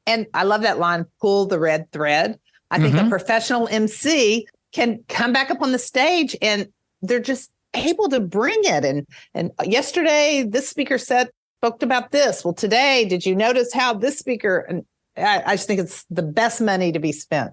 And I love that line, pull the red thread. I think a professional MC can come back up on the stage and they're just able to bring it. And yesterday, this speaker spoke about this. Well, today, did you notice how this speaker, and I just think it's the best money to be spent.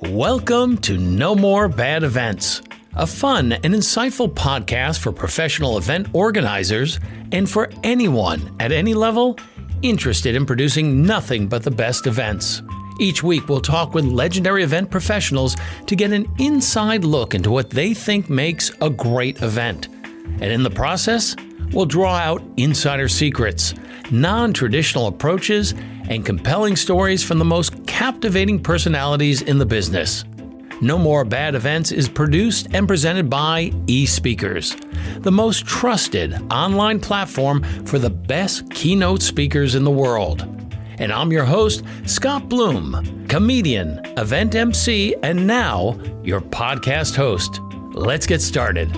Welcome to No More Bad Events, a fun and insightful podcast for professional event organizers and for anyone at any level interested in producing nothing but the best events. Each week, we'll talk with legendary event professionals to get an inside look into what they think makes a great event. And in the process, we'll draw out insider secrets, non-traditional approaches, and compelling stories from the most captivating personalities in the business. No More Bad Events is produced and presented by eSpeakers, the most trusted online platform for the best keynote speakers in the world. And I'm your host, Scott Bloom, comedian, event MC, and now your podcast host. Let's get started.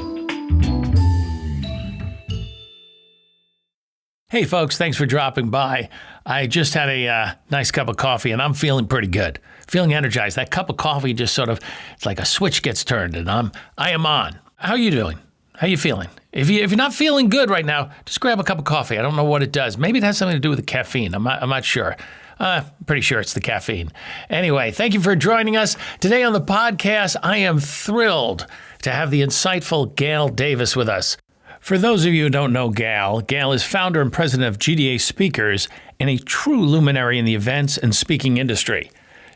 Hey folks, thanks for dropping by. I just had a nice cup of coffee and I'm feeling pretty good, feeling energized. That cup of coffee just sort of, it's like a switch gets turned and I am on. How are you doing? How you feeling? If you're not feeling good right now, just grab a cup of coffee. I don't know what it does. Maybe it has something to do with the caffeine. I'm not sure. Pretty sure it's the caffeine. Anyway, thank you for joining us. Today on the podcast, I am thrilled to have the insightful Gail Davis with us. For those of you who don't know Gail is founder and president of GDA Speakers and a true luminary in the events and speaking industry.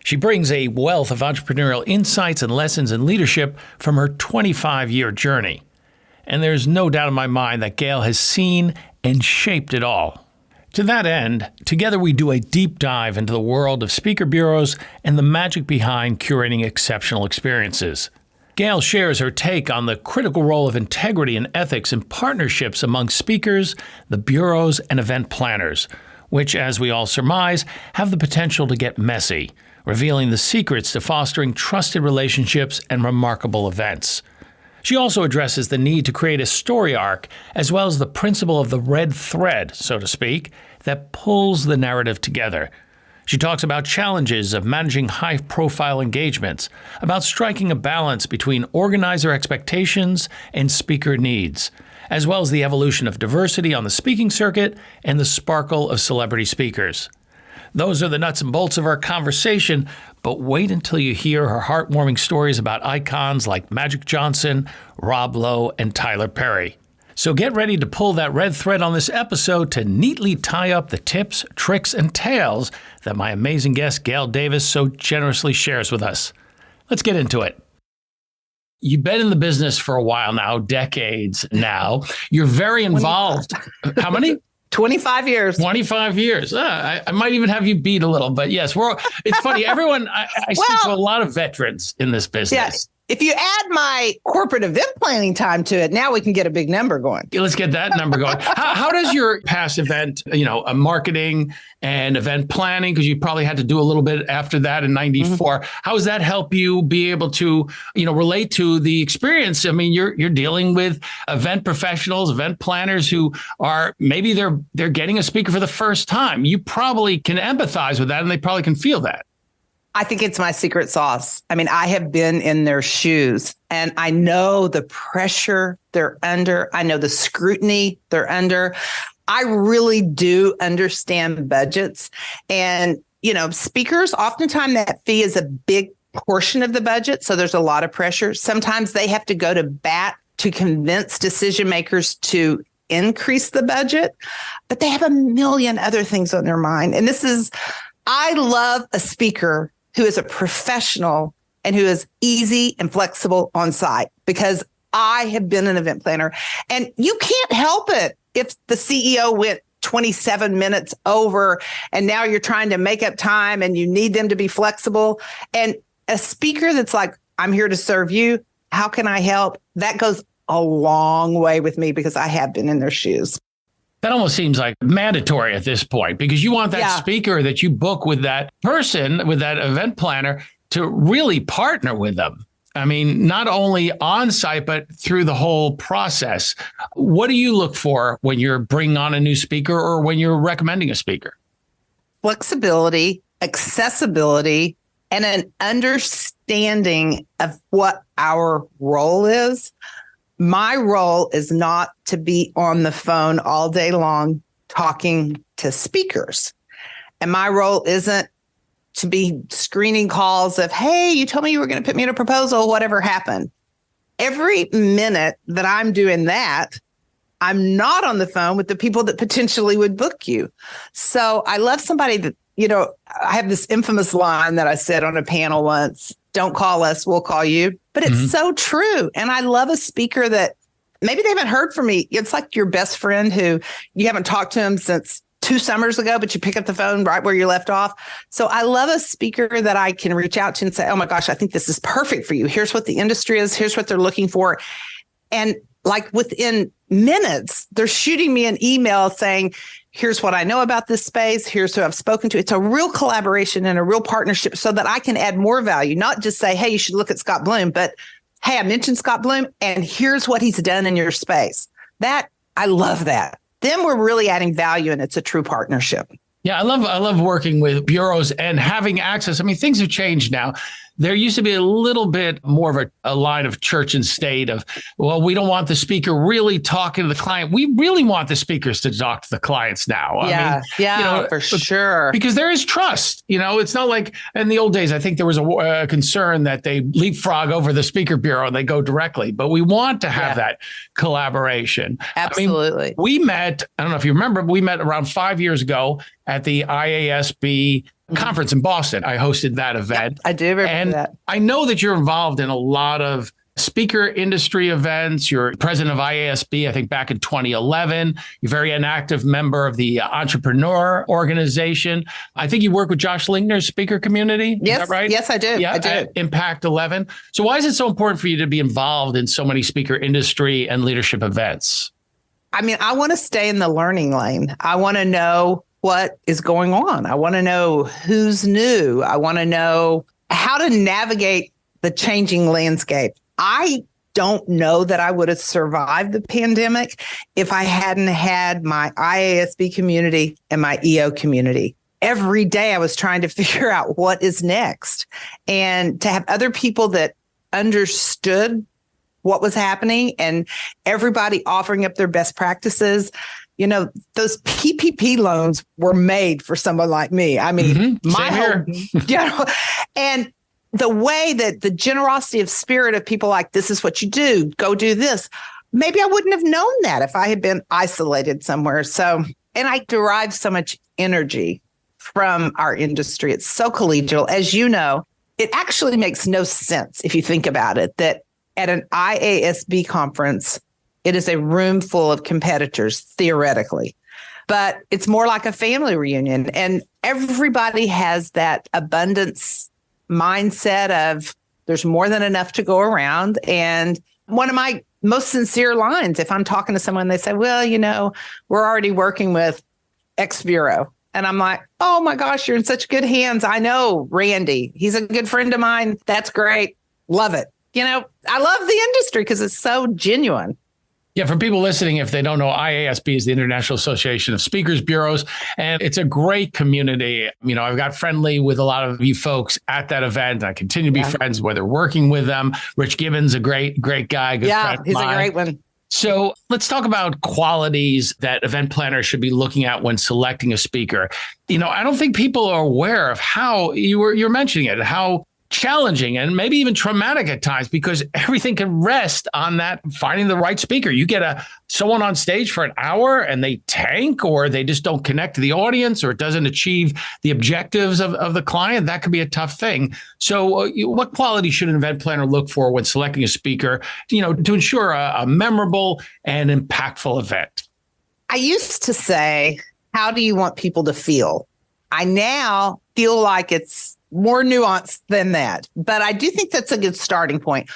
She brings a wealth of entrepreneurial insights and lessons in leadership from her 25-year journey. And there's no doubt in my mind that Gail has seen and shaped it all. To that end, together we do a deep dive into the world of speaker bureaus and the magic behind curating exceptional experiences. Gail shares her take on the critical role of integrity and ethics in partnerships among speakers, the bureaus, and event planners, which, as we all surmise, have the potential to get messy, revealing the secrets to fostering trusted relationships and remarkable events. She also addresses the need to create a story arc, as well as the principle of the red thread, so to speak, that pulls the narrative together. She talks about challenges of managing high-profile engagements, about striking a balance between organizer expectations and speaker needs, as well as the evolution of diversity on the speaking circuit and the sparkle of celebrity speakers. Those are the nuts and bolts of our conversation, but wait until you hear her heartwarming stories about icons like Magic Johnson, Rob Lowe, and Tyler Perry. So get ready to pull that red thread on this episode to neatly tie up the tips, tricks, and tales that my amazing guest Gail Davis so generously shares with us. Let's get into it. You've been in the business for a while now, decades now. You're very involved. How many? 25 years. 25 years. I might even have you beat a little, but yes, it's funny. Everyone, I speak to a lot of veterans in this business. Yes. If you add my corporate event planning time to it, now we can get a big number going. Let's get that number going. How does your past event, marketing and event planning, because you probably had to do a little bit after that in 94, how does that help you be able to, relate to the experience? I mean, you're dealing with event professionals, event planners who are, maybe they're getting a speaker for the first time. You probably can empathize with that and they probably can feel that. I think it's my secret sauce. I mean, I have been in their shoes and I know the pressure they're under. I know the scrutiny they're under. I really do understand budgets. And, speakers, oftentimes that fee is a big portion of the budget. So there's a lot of pressure. Sometimes they have to go to bat to convince decision makers to increase the budget, but they have a million other things on their mind. And I love a speaker who is a professional and who is easy and flexible on site, because I have been an event planner and you can't help it if the CEO went 27 minutes over and now you're trying to make up time and you need them to be flexible. And a speaker that's like, I'm here to serve you. How can I help? That goes a long way with me because I have been in their shoes. That almost seems like mandatory at this point, because you want that speaker that you book with that person, with that event planner, to really partner with them. I mean, not only on site, but through the whole process. What do you look for when you're bringing on a new speaker or when you're recommending a speaker? Flexibility, accessibility, and an understanding of what our role is. My role is not to be on the phone all day long talking to speakers. And my role isn't to be screening calls of, hey, you told me you were going to put me in a proposal, whatever happened. Every minute that I'm doing that, I'm not on the phone with the people that potentially would book you. So I love somebody that, I have this infamous line that I said on a panel once, don't call us, we'll call you. But it's so true. And I love a speaker that maybe they haven't heard from me. It's like your best friend who you haven't talked to him since 2 summers ago, but you pick up the phone right where you left off. So I love a speaker that I can reach out to and say, oh my gosh, I think this is perfect for you. Here's what the industry is. Here's what they're looking for. And like within minutes, they're shooting me an email saying, here's what I know about this space. Here's who I've spoken to. It's a real collaboration and a real partnership so that I can add more value, not just say, hey, you should look at Scott Bloom, but hey, I mentioned Scott Bloom and here's what he's done in your space. I love that. Then we're really adding value and it's a true partnership. Yeah, I love working with bureaus and having access. I mean, things have changed now. There used to be a little bit more of a line of church and state of, well, we don't want the speaker really talking to the client. We really want the speakers to talk to the clients now. For sure. Because there is trust. It's not like in the old days, I think there was a concern that they leapfrog over the speaker bureau and they go directly. But we want to have that collaboration. Absolutely. I mean, we met, I don't know if you remember, we met around 5 years ago at the IASB conference in Boston. I hosted that event. Yep, I do remember that. I know that you're involved in a lot of speaker industry events. You're president of IASB, I think back in 2011. You're very an active member of the entrepreneur organization. I think you work with Josh Lingner's speaker community. Yes, is that right? Yes, I do. Yeah, I do. Impact 11. So why is it so important for you to be involved in so many speaker industry and leadership events? I mean, I want to stay in the learning lane. I want to know what is going on. I want to know who's new. I want to know how to navigate the changing landscape. I don't know that I would have survived the pandemic if I hadn't had my IASB community and my EO community. Every day I was trying to figure out what is next, and to have other people that understood what was happening and everybody offering up their best practices. Those PPP loans were made for someone like me. I mean, my whole, and the way that the generosity of spirit of people like, this is what you do, go do this. Maybe I wouldn't have known that if I had been isolated somewhere. So, and I derive so much energy from our industry. It's so collegial. As you know, it actually makes no sense if you think about it, that at an IASB conference, it is a room full of competitors, theoretically, but it's more like a family reunion. And everybody has that abundance mindset of there's more than enough to go around. And one of my most sincere lines, if I'm talking to someone, they say, well, we're already working with X Bureau. And I'm like, oh my gosh, you're in such good hands. I know Randy. He's a good friend of mine. That's great. Love it. I love the industry because it's so genuine. Yeah, for people listening, if they don't know, IASB is the International Association of Speakers Bureaus, and it's a great community. I've got friendly with a lot of you folks at that event. I continue to be friends, whether working with them. Rich Gibbons, a great guy. Good friend of he's mine. a great one. So let's talk about qualities that event planners should be looking at when selecting a speaker. I don't think people are aware of how you're mentioning it, how challenging and maybe even traumatic at times, because everything can rest on that finding the right speaker. You get someone on stage for an hour and they tank, or they just don't connect to the audience, or it doesn't achieve the objectives of the client. That could be a tough thing. So what quality should an event planner look for when selecting a speaker, to ensure a memorable and impactful event? I used to say, how do you want people to feel? I now feel like it's more nuanced than that. But I do think that's a good starting point.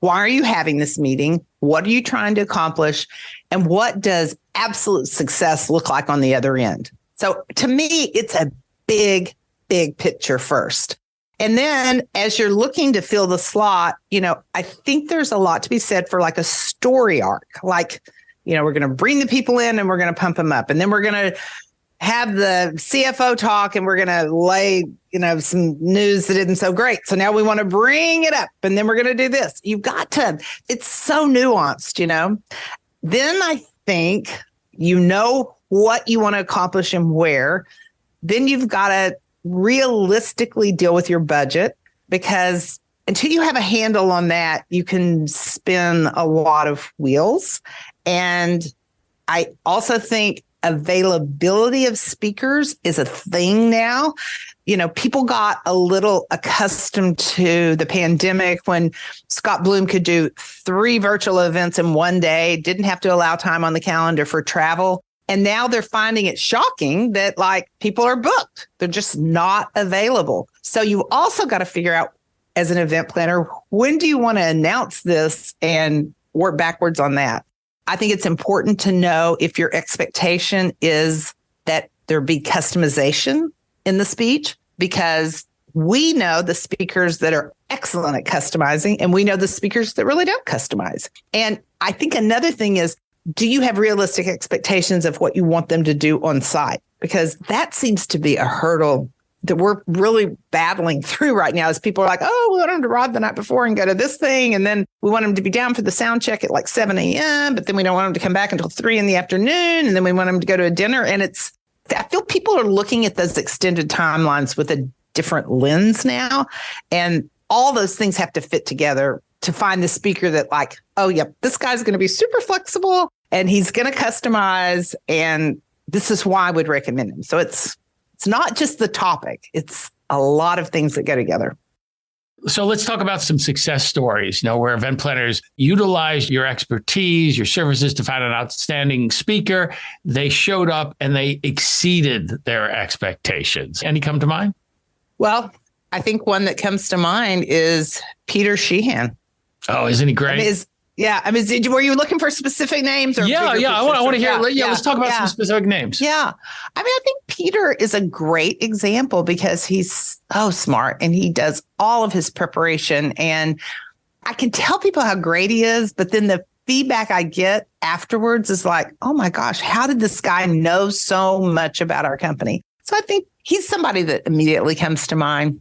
Why are you having this meeting? What are you trying to accomplish? And what does absolute success look like on the other end? So to me, it's a big picture first. And then as you're looking to fill the slot, I think there's a lot to be said for like a story arc. Like, we're going to bring the people in and we're going to pump them up. And then we're going to have the CFO talk and we're going to lay, some news that isn't so great. So now we want to bring it up and then we're going to do this. You've got to, it's so nuanced, Then I think what you want to accomplish and where. Then you've got to realistically deal with your budget, because until you have a handle on that, you can spin a lot of wheels. And I also think availability of speakers is a thing now. People got a little accustomed to the pandemic when Scott Bloom could do 3 virtual events in one day, didn't have to allow time on the calendar for travel. And now they're finding it shocking that people are booked. They're just not available. So you also got to figure out as an event planner, when do you want to announce this and work backwards on that? I think it's important to know if your expectation is that there be customization in the speech, because we know the speakers that are excellent at customizing and we know the speakers that really don't customize. And I think another thing is, do you have realistic expectations of what you want them to do on site? Because that seems to be a hurdle that we're really battling through right now, as people are like, oh, we want them to arrive the night before and go to this thing. And then we want them to be down for the sound check at 7 a.m., but then we don't want them to come back until 3 in the afternoon. And then we want them to go to a dinner. And I feel people are looking at those extended timelines with a different lens now. And all those things have to fit together to find the speaker that oh, yep, this guy's going to be super flexible and he's going to customize. And this is why I would recommend him. So it's not just the topic. It's a lot of things that go together. So let's talk about some success stories, where event planners utilized your expertise, your services to find an outstanding speaker. They showed up and they exceeded their expectations. Any come to mind? Well, I think one that comes to mind is Peter Sheehan. Oh, isn't he great? Were you looking for specific names? Or I want to hear. Let's talk about some specific names. Yeah. I think Peter is a great example because he's so smart and he does all of his preparation. And I can tell people how great he is, but then the feedback I get afterwards is like, oh my gosh, how did this guy know so much about our company? So I think he's somebody that immediately comes to mind.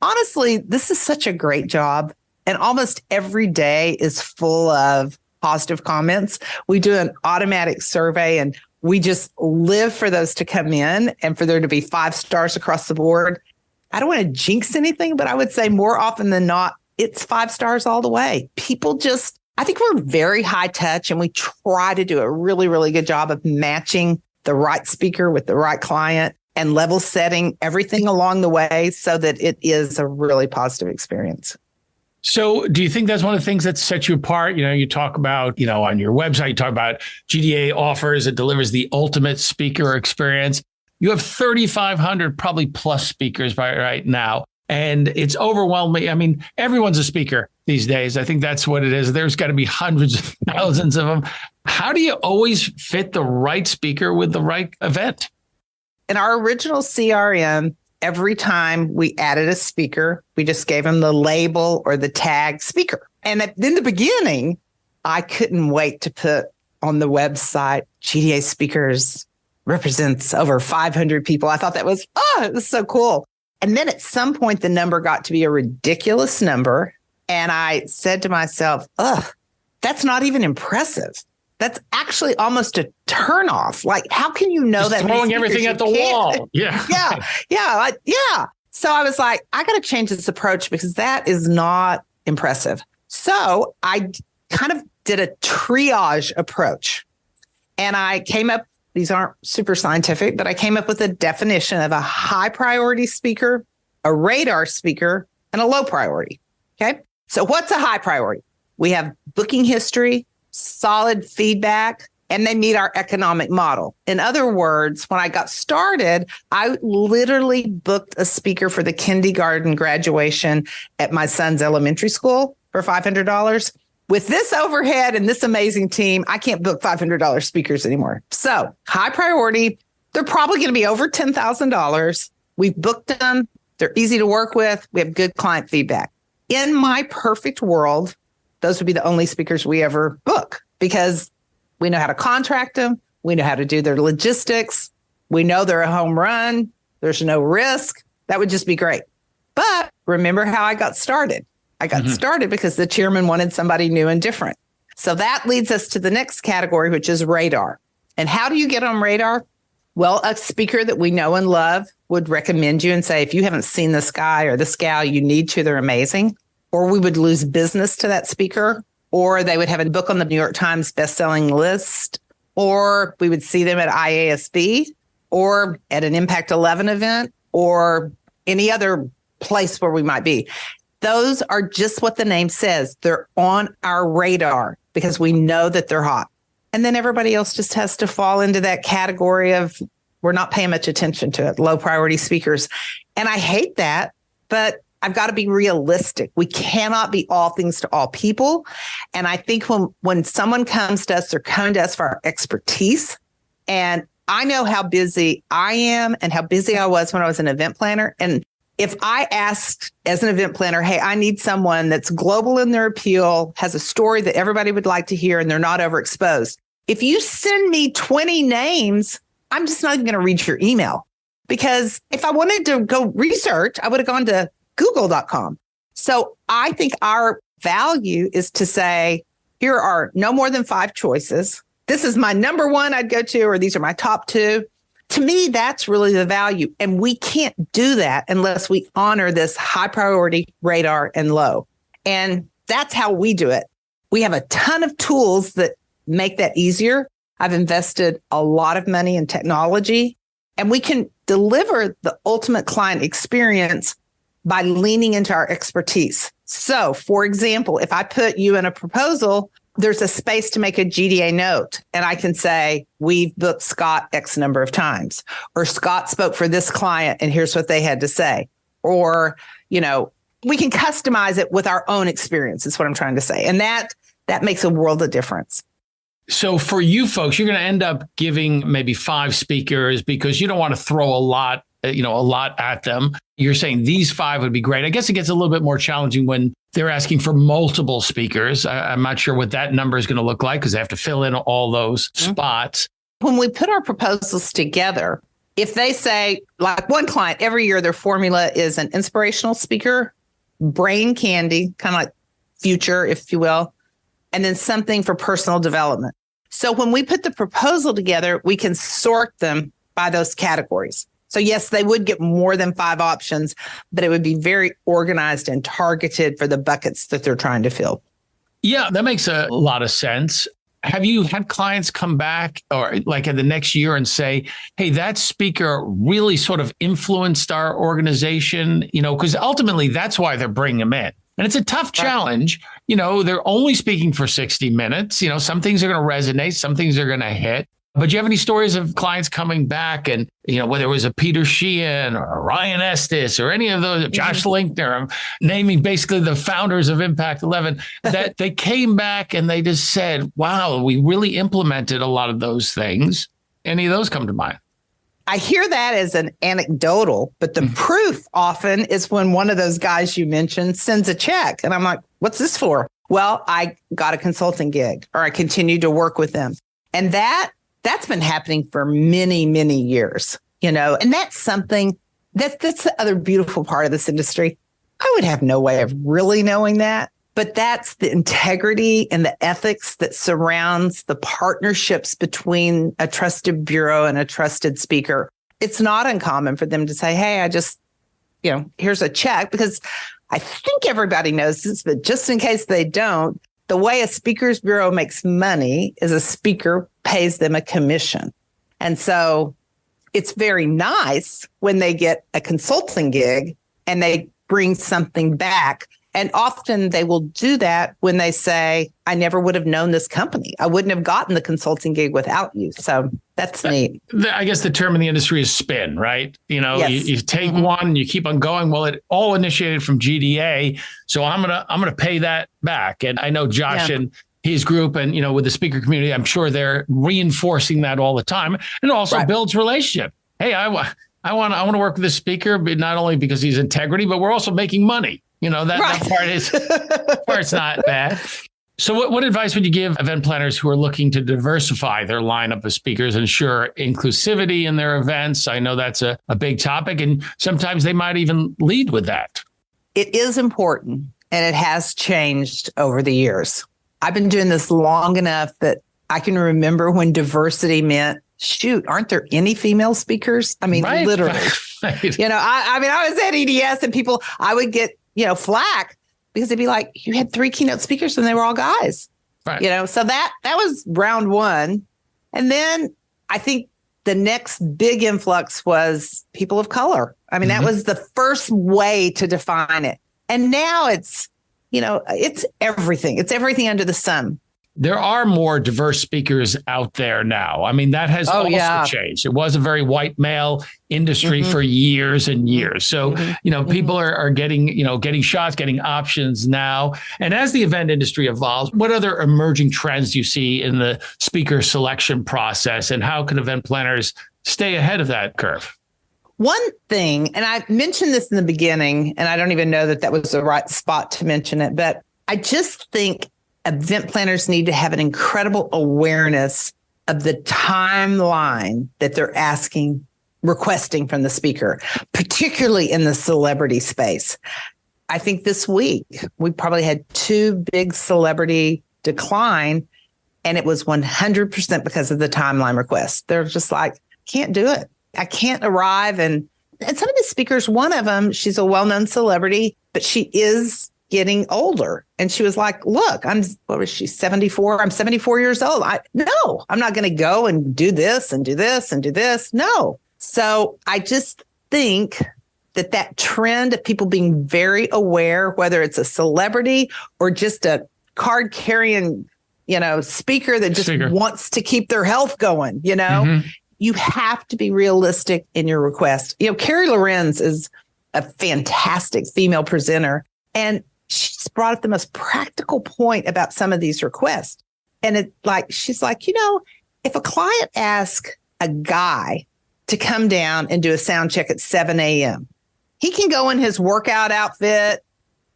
Honestly, this is such a great job. And almost every day is full of positive comments. We do an automatic survey and we just live for those to come in and for there to be 5 stars across the board. I don't want to jinx anything, but I would say more often than not, it's 5 stars all the way. People I think we're very high touch and we try to do a really, really good job of matching the right speaker with the right client and level setting everything along the way so that it is a really positive experience. So do you think that's one of the things that sets you apart? You talk about, on your website, you talk about GDA offers, it delivers the ultimate speaker experience. You have 3,500 probably plus speakers right now, and it's overwhelming. I mean, everyone's a speaker these days. I think that's what it is. There's got to be hundreds of thousands of them. How do you always fit the right speaker with the right event? In our original CRM, every time we added a speaker, we just gave them the label or the tag speaker. And in the beginning, I couldn't wait to put on the website, GDA speakers represents over 500 people. I thought that was, it was so cool. And then at some point, the number got to be a ridiculous number. And I said to myself, that's not even impressive. That's actually almost a turnoff. How can you know just that? Throwing everything at the wall. Yeah. Yeah. So I was like, I got to change this approach because that is not impressive. So I kind of did a triage approach. And I came up, these aren't super scientific, but I came up with a definition of a high priority speaker, a radar speaker, and a low priority. Okay. So what's a high priority? We have booking history, solid feedback, and they meet our economic model. In other words, when I got started, I literally booked a speaker for the kindergarten graduation at my son's elementary school for $500. With this overhead and this amazing team, I can't book $500 speakers anymore. So high priority, they're probably going to be over $10,000. We've booked them. They're easy to work with. We have good client feedback. In my perfect world, those would be the only speakers we ever book because we know how to contract them. We know how to do their logistics. We know they're a home run. There's no risk. That would just be great. But remember how I got started. I got started because the chairman wanted somebody new and different. So that leads us to the next category, which is radar. And how do you get on radar? Well, a speaker that we know and love would recommend you and say, if you haven't seen this guy or this gal, you need to, they're amazing. Or we would lose business to that speaker, or they would have a book on the New York Times bestselling list, or we would see them at IASB or at an Impact 11 event or any other place where we might be. Those are just what the name says. They're on our radar because we know that they're hot. And then everybody else just has to fall into that category of we're not paying much attention to it, low priority speakers. And I hate that, but I've got to be realistic. We cannot be all things to all people. And I think when someone comes to us, they're coming to us for our expertise. And I know how busy I am and how busy I was when I was an event planner. And if I asked as an event planner, hey, I need someone that's global in their appeal, has a story that everybody would like to hear, and they're not overexposed. If you send me 20 names, I'm just not even going to read your email. Because if I wanted to go research, I would have gone to google.com. So I think our value is to say, here are no more than 5 choices. This is my number one I'd go to, or these are my top 2. To me, that's really the value. And we can't do that unless we honor this high priority radar and low. And that's how we do it. We have a ton of tools that make that easier. I've invested a lot of money in technology, and we can deliver the ultimate client experience by leaning into our expertise. So, for example, if I put you in a proposal, there's a space to make a GDA note. And I can say, we've booked Scott X number of times, or Scott spoke for this client and here's what they had to say. Or, we can customize it with our own experience is what I'm trying to say. And that makes a world of difference. So for you folks, you're going to end up giving maybe 5 speakers because you don't want to throw a lot at them. You're saying these 5 would be great. I guess it gets a little bit more challenging when they're asking for multiple speakers. I'm not sure what that number is going to look like because they have to fill in all those spots. When we put our proposals together, if they say, like one client, every year their formula is an inspirational speaker, brain candy, kind of like future, if you will, and then something for personal development. So when we put the proposal together, we can sort them by those categories. So yes, they would get more than 5 options, but it would be very organized and targeted for the buckets that they're trying to fill. Yeah, that makes a lot of sense. Have you had clients come back or like in the next year and say, hey, that speaker really sort of influenced our organization, because ultimately that's why they're bringing them in. And it's a tough challenge. They're only speaking for 60 minutes. Some things are going to resonate. Some things are going to hit. But do you have any stories of clients coming back and, whether it was a Peter Sheehan or Ryan Estes or any of those, Josh Linkner, I'm naming basically the founders of Impact 11, that they came back and they just said, wow, we really implemented a lot of those things. Any of those come to mind? I hear that as an anecdotal, but the proof often is when one of those guys you mentioned sends a check. And I'm like, what's this for? Well, I got a consulting gig, or I continued to work with them. And that's been happening for many, many years, and that's something that's the other beautiful part of this industry. I would have no way of really knowing that, but that's the integrity and the ethics that surrounds the partnerships between a trusted bureau and a trusted speaker. It's not uncommon for them to say, hey, I just, here's a check, because I think everybody knows this, but just in case they don't, the way a speakers bureau makes money is a speaker pays them a commission. And so it's very nice when they get a consulting gig and they bring something back. And often they will do that when they say, I never would have known this company. I wouldn't have gotten the consulting gig without you. So that's neat. I guess the term in the industry is spin, right? Yes. You take one, you keep on going. Well, it all initiated from GDA. So I'm gonna pay that back. And I know Josh and his group and, with the speaker community, I'm sure they're reinforcing that all the time. And it also builds relationship. Hey, I want to work with this speaker, but not only because he's integrity, but we're also making money. That part's not bad. So what advice would you give event planners who are looking to diversify their lineup of speakers, ensure inclusivity in their events? I know that's a big topic, and sometimes they might even lead with that. It is important, and it has changed over the years. I've been doing this long enough that I can remember when diversity meant, shoot, aren't there any female speakers? I mean, right, literally. Right. I was at EDS and I would get, flack because they'd be like, you had 3 keynote speakers and they were all guys. Right. So that was round one. And then I think the next big influx was people of color. I mean, that was the first way to define it. And now it's everything. It's everything under the sun. There are more diverse speakers out there now. I mean, that has also changed. It was a very white male industry for years and years. So, people are getting shots, getting options now. And as the event industry evolves, what other emerging trends do you see in the speaker selection process, and how can event planners stay ahead of that curve? One thing, and I mentioned this in the beginning, and I don't even know that was the right spot to mention it, but I just think event planners need to have an incredible awareness of the timeline that they're requesting from the speaker, particularly in the celebrity space. I think this week we probably had 2 big celebrity decline, and it was 100% because of the timeline requests. They're just like, can't do it. I can't arrive. And some of the speakers, one of them, she's a well-known celebrity, but she is getting older. And she was like, look, what was she, 74? I'm 74 years old. No, I'm not going to go and do this and do this and do this. No. So I just think that trend of people being very aware, whether it's a celebrity or just a card carrying, speaker that just wants to keep their health going, you have to be realistic in your request. Carrie Lorenz is a fantastic female presenter, and she's brought up the most practical point about some of these requests. And she's like, if a client asks a guy to come down and do a sound check at 7 a.m., he can go in his workout outfit,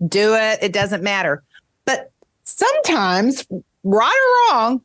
do it. It doesn't matter. But sometimes, right or wrong,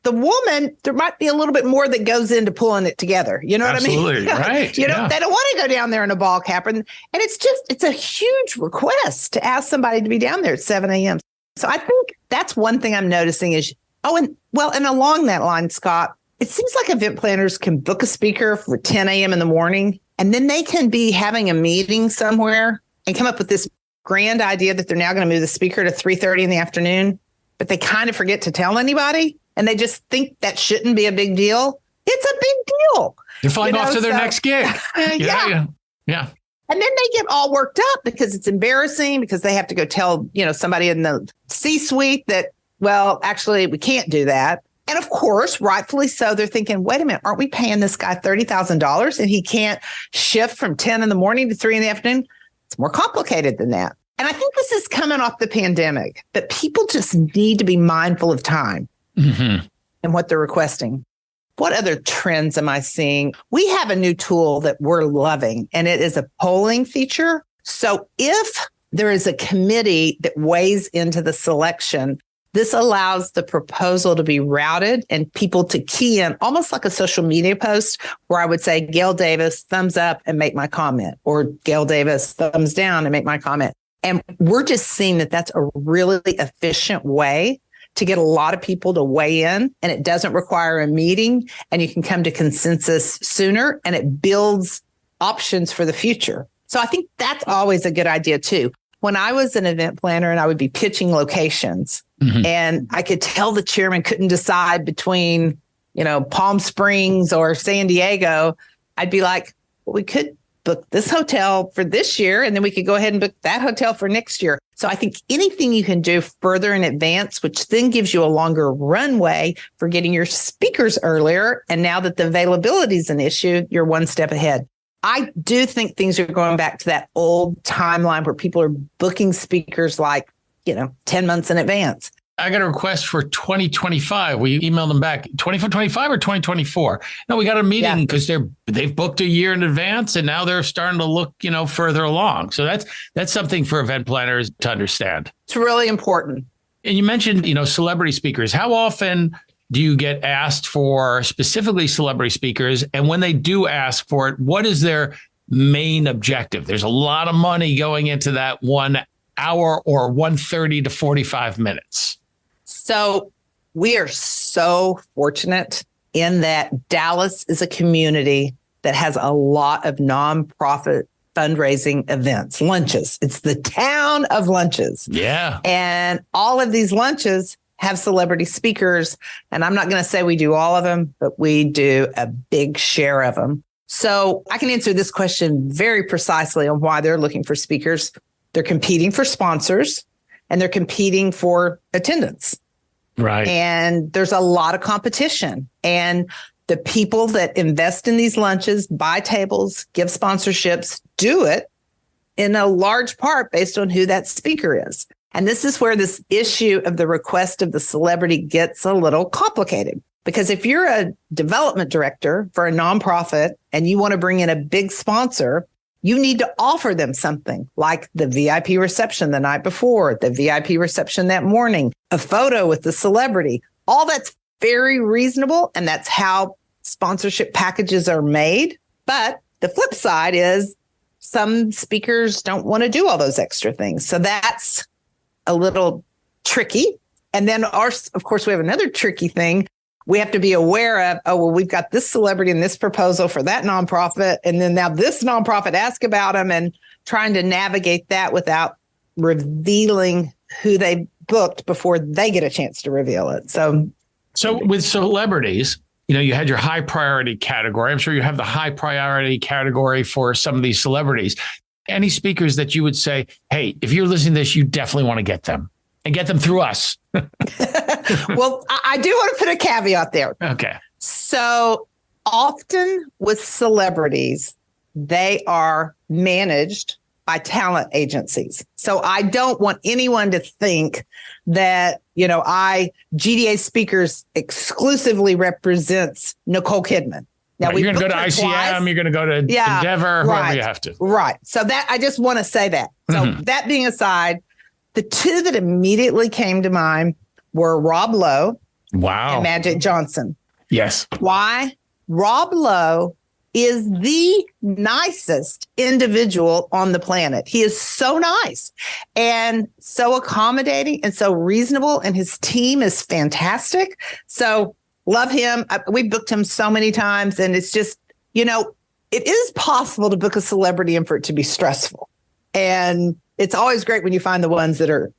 the woman, there might be a little bit more that goes into pulling it together. You know what I mean? Absolutely, right. They don't want to go down there in a ball cap. And it's a huge request to ask somebody to be down there at 7 a.m. So I think that's one thing I'm noticing is, and along that line, Scott, it seems like event planners can book a speaker for 10 a.m. in the morning, and then they can be having a meeting somewhere and come up with this grand idea that they're now going to move the speaker to 3:30 in the afternoon, but they kind of forget to tell anybody. And they just think that shouldn't be a big deal. It's a big deal. They're flying off to their next gig. Yeah. And then they get all worked up because it's embarrassing, because they have to go tell, somebody in the C-suite that, well, actually, we can't do that. And of course, rightfully so, they're thinking, wait a minute, aren't we paying this guy $30,000 and he can't shift from 10 in the morning to 3 in the afternoon? It's more complicated than that. And I think this is coming off the pandemic, that people just need to be mindful of time. And what they're requesting. What other trends am I seeing? We have a new tool that we're loving, and it is a polling feature. So if there is a committee that weighs into the selection, this allows the proposal to be routed and people to key in, almost like a social media post, where I would say, Gail Davis, thumbs up and make my comment, or Gail Davis, thumbs down and make my comment. And we're just seeing that that's a really efficient way to get a lot of people to weigh in, and it doesn't require a meeting, and you can come to consensus sooner, and it builds options for the future. So I think that's always a good idea too. When I was an event planner and I would be pitching locations, and I could tell the chairman couldn't decide between, Palm Springs or San Diego, I'd be like, well, we could book this hotel for this year, and then we could go ahead and book that hotel for next year. So I think anything you can do further in advance, which then gives you a longer runway for getting your speakers earlier. And now that the availability is an issue, you're one step ahead. I do think things are going back to that old timeline where people are booking speakers 10 months in advance. I got a request for 2025. We emailed them back 2025 or 2024. No, we got a meeting because they've booked a year in advance and now they're starting to look, further along. So that's something for event planners to understand. It's really important. And you mentioned, celebrity speakers. How often do you get asked for specifically celebrity speakers? And when they do ask for it, what is their main objective? There's a lot of money going into that 1 hour or 130 to 45 minutes. So we are so fortunate in that Dallas is a community that has a lot of nonprofit fundraising events, lunches. It's the town of lunches. Yeah. And all of these lunches have celebrity speakers. And I'm not going to say we do all of them, but we do a big share of them. So I can answer this question very precisely on why they're looking for speakers. They're competing for sponsors and they're competing for attendance. Right. And there's a lot of competition. And the people that invest in these lunches, buy tables, give sponsorships, do it in a large part based on who that speaker is. And this is where this issue of the request of the celebrity gets a little complicated. Because if you're a development director for a nonprofit and you want to bring in a big sponsor, you need to offer them something like the VIP reception the night before, the VIP reception that morning, a photo with the celebrity. All that's very reasonable. And that's how sponsorship packages are made. But the flip side is some speakers don't want to do all those extra things. So that's a little tricky. And then of course, we have another tricky thing. We have to be aware of, we've got this celebrity in this proposal for that nonprofit. And then now this nonprofit asked about them and trying to navigate that without revealing who they booked before they get a chance to reveal it. So with celebrities, you had your high priority category. I'm sure you have the high priority category for some of these celebrities. Any speakers that you would say, hey, if you're listening to this, you definitely want to get them and get them through us. Well, I do want to put a caveat there. Okay. So often with celebrities, they are managed by talent agencies. So I don't want anyone to think that, GDA Speakers exclusively represents Nicole Kidman. Now, you're going to go to ICM, twice. You're going to go to Endeavor, whoever you have to. Right. So that I just want to say that. So that being aside, the two that immediately came to mind were Rob Lowe and Magic Johnson. Yes. Why? Rob Lowe is the nicest individual on the planet. He is so nice and so accommodating and so reasonable, and his team is fantastic. So love him. We've booked him so many times, and it's just, it is possible to book a celebrity and for it to be stressful. And it's always great when you find the ones that are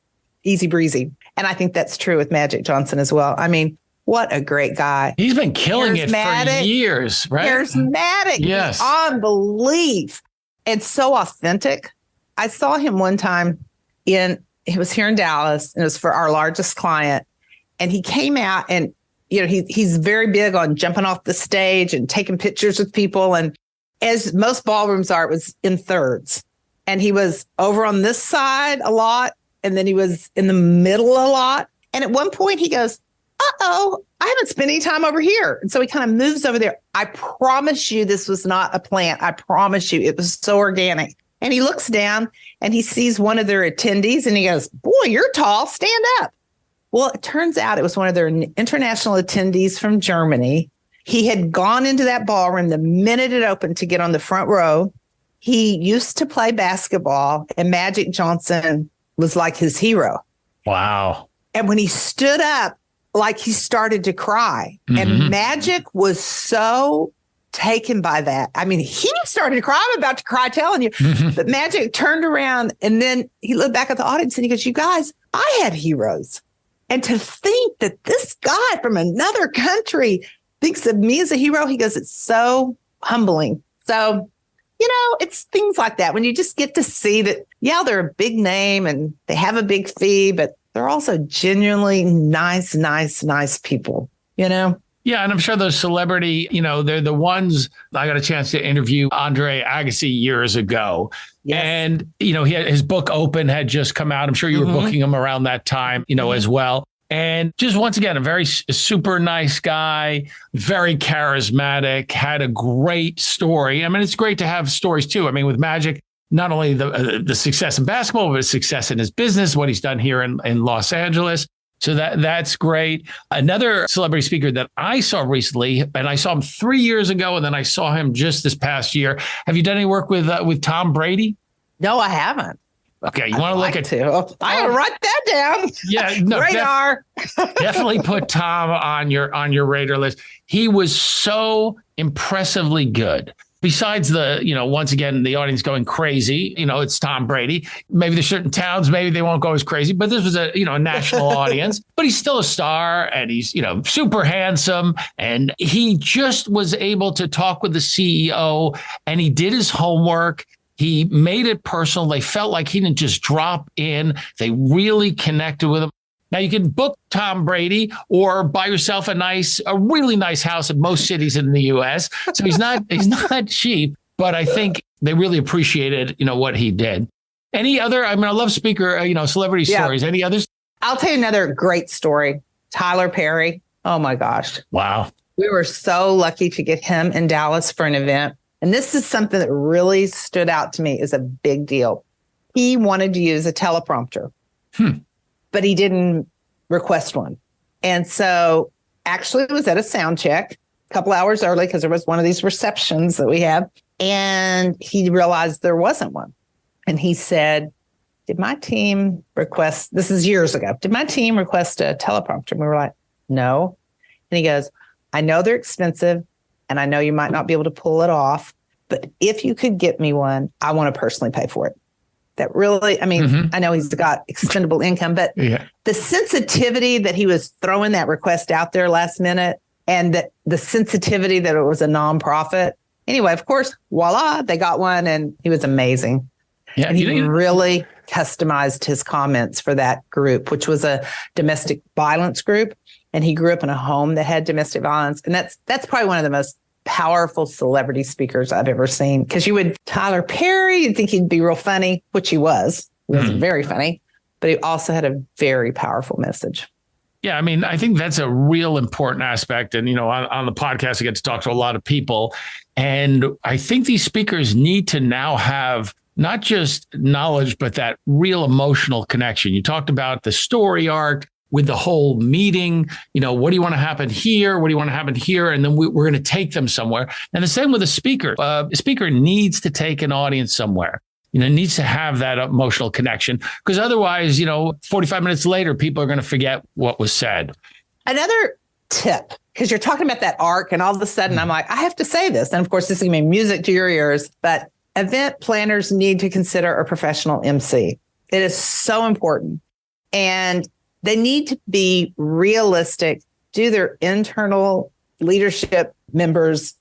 easy breezy. And I think that's true with Magic Johnson as well. I mean, what a great guy. He's been killing it for years, right? Charismatic. Yes. Beyond belief. And so authentic. I saw him one time he was here in Dallas, and it was for our largest client. And he came out and, he's very big on jumping off the stage and taking pictures with people. And as most ballrooms are, it was in thirds. And he was over on this side a lot. And then he was in the middle a lot. And at one point he goes, uh-oh, I haven't spent any time over here. And so he kind of moves over there. I promise you this was not a plant. I promise you it was so organic. And he looks down and he sees one of their attendees and he goes, boy, you're tall. Stand up. Well, it turns out it was one of their international attendees from Germany. He had gone into that ballroom the minute it opened to get on the front row. He used to play basketball, and Magic Johnson was like his hero. Wow. And when he stood up, like he started to cry. And Magic was so taken by that. I mean, he started to cry. I'm about to cry telling you. But Magic turned around and then he looked back at the audience and he goes, you guys, I had heroes. And to think that this guy from another country thinks of me as a hero, he goes, it's so humbling. So, it's things like that when you just get to see that, they're a big name and they have a big fee, but they're also genuinely nice people, Yeah, and I'm sure those celebrity, they're the ones. I got a chance to interview Andre Agassi years ago. Yes. And, his book Open had just come out. I'm sure you were booking him around that time, as well. And just once again, a very super nice guy, very charismatic, had a great story. I mean, it's great to have stories too. I mean, with Magic, not only the success in basketball, but success in his business, what he's done here in Los Angeles. So that's great. Another celebrity speaker that I saw recently, and I saw him 3 years ago, and then I saw him just this past year. Have you done any work with Tom Brady? No, I haven't. Okay, you want to look at I write that down. Yeah, no, radar. Definitely put Tom on your radar list. He was so impressively good. Besides once again, the audience going crazy, it's Tom Brady. Maybe there's certain towns, maybe they won't go as crazy, but this was a national audience, but he's still a star and he's, super handsome. And he just was able to talk with the CEO and he did his homework. He made it personal. They felt like he didn't just drop in. They really connected with him. Now you can book Tom Brady or buy yourself a really nice house in most cities in the U.S. So he's not cheap, but I think they really appreciated, what he did. Any other? I mean, I love speaker, celebrity stories. Any others? I'll tell you another great story. Tyler Perry. Oh my gosh. Wow. We were so lucky to get him in Dallas for an event. And this is something that really stood out to me as a big deal. He wanted to use a teleprompter. But he didn't request one. And so actually it was at a sound check a couple hours early because there was one of these receptions that we have. And he realized there wasn't one. And he said, did my team request, this is years ago, did my team request a teleprompter? And we were like, no. And he goes, I know they're expensive and I know you might not be able to pull it off, but if you could get me one, I want to personally pay for it. That really, I mean, I know he's got expendable income, but the sensitivity that he was throwing that request out there last minute and the sensitivity that it was a nonprofit. Anyway, of course, voila, they got one and he was amazing. Yeah, and he really customized his comments for that group, which was a domestic violence group. And he grew up in a home that had domestic violence. And that's probably one of the most powerful celebrity speakers I've ever seen. Because Tyler Perry, you'd think he'd be real funny, which he was. He was very funny, but he also had a very powerful message. Yeah, I mean, I think that's a real important aspect. And, on the podcast, I get to talk to a lot of people. And I think these speakers need to now have not just knowledge, but that real emotional connection. You talked about the story arc with the whole meeting, what do you want to happen here? What do you want to happen here? And then we're going to take them somewhere. And the same with a speaker. A speaker needs to take an audience somewhere, needs to have that emotional connection because otherwise, 45 minutes later, people are going to forget what was said. Another tip, because you're talking about that arc and all of a sudden I'm like, I have to say this. And of course, this is going to be music to your ears, but event planners need to consider a professional MC. It is so important. And they need to be realistic, do their internal leadership members.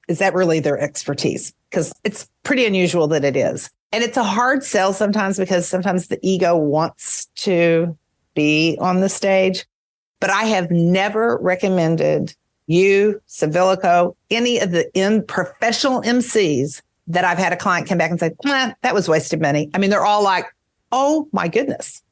Is that really their expertise? Because it's pretty unusual that it is. And it's a hard sell sometimes because sometimes the ego wants to be on the stage. But I have never recommended you, Civilico, any of the professional MCs that I've had a client come back and say, that was wasted money. I mean, they're all like, oh my goodness.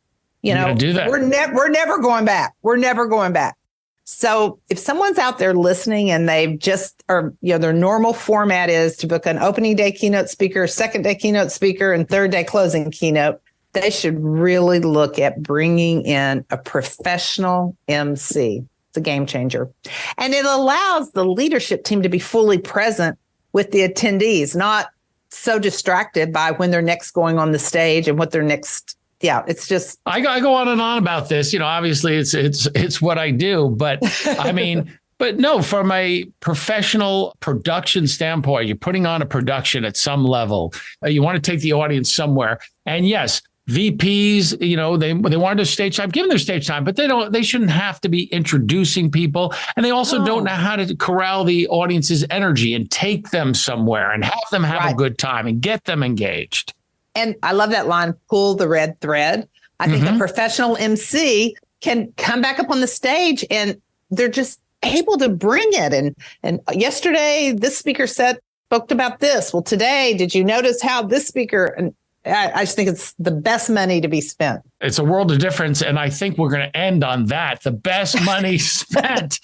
Do that. We're never going back. We're never going back. So if someone's out there listening and they've just, or, their normal format is to book an opening day keynote speaker, second day keynote speaker, and third day closing keynote, they should really look at bringing in a professional MC. It's a game changer. And it allows the leadership team to be fully present with the attendees, not so distracted by when they're next going on the stage and what their next. Yeah, it's just. I go on and on about this. Obviously it's what I do, but I mean, but no, from a professional production standpoint, you're putting on a production at some level. You want to take the audience somewhere, and yes, VPs, they want their stage time. Give them their stage time, but they shouldn't have to be introducing people, and they also don't know how to corral the audience's energy and take them somewhere and have them have a good time and get them engaged. And I love that line, pull the red thread. I think a professional MC can come back up on the stage and they're just able to bring it. And yesterday, this speaker spoke about this. Well, today, did you notice how this speaker, and I just think it's the best money to be spent. It's a world of difference. And I think we're going to end on that. The best money spent.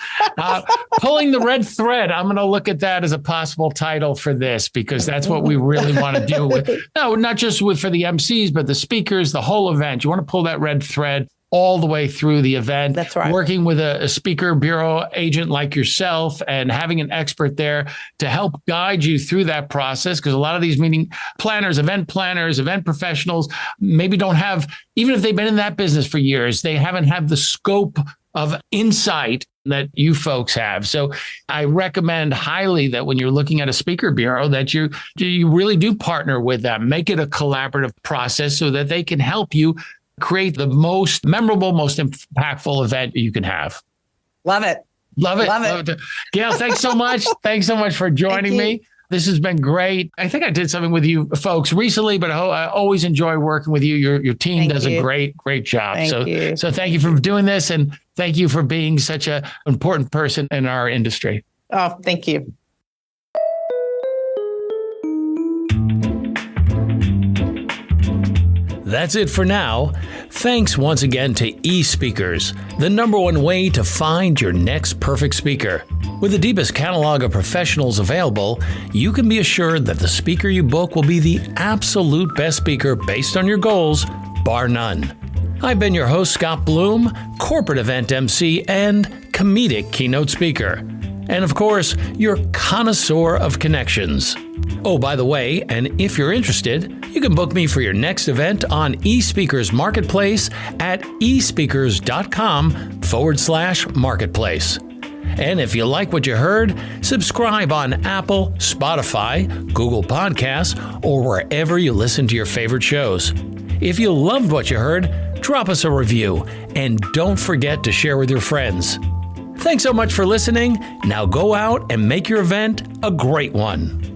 Pulling the red thread. I'm going to look at that as a possible title for this, because that's what we really want to do with. No, not just for the MCs, but the speakers, the whole event. You want to pull that red thread all the way through the event. That's right. Working with a speaker bureau agent like yourself and having an expert there to help guide you through that process. Because a lot of these meeting planners, event professionals, maybe don't have, even if they've been in that business for years, they haven't had the scope of insight that you folks have. So I recommend highly that when you're looking at a speaker bureau, that you really do partner with them, make it a collaborative process so that they can help you create the most memorable, most impactful event you can have. Love it. Love it. Gail, thanks so much. Thanks so much for joining me. This has been great. I think I did something with you folks recently, but I always enjoy working with you. Your team does a great job. So thank you for doing this, and thank you for being such an important person in our industry. Oh, thank you. That's it for now. Thanks once again to eSpeakers, the #1 way to find your next perfect speaker. With the deepest catalog of professionals available, you can be assured that the speaker you book will be the absolute best speaker based on your goals, bar none. I've been your host, Scott Bloom, corporate event MC and comedic keynote speaker. And of course, your connoisseur of connections. Oh, by the way, and if you're interested, you can book me for your next event on eSpeakers Marketplace at espeakers.com/marketplace. And if you like what you heard, subscribe on Apple, Spotify, Google Podcasts, or wherever you listen to your favorite shows. If you loved what you heard, drop us a review, and don't forget to share with your friends. Thanks so much for listening. Now go out and make your event a great one.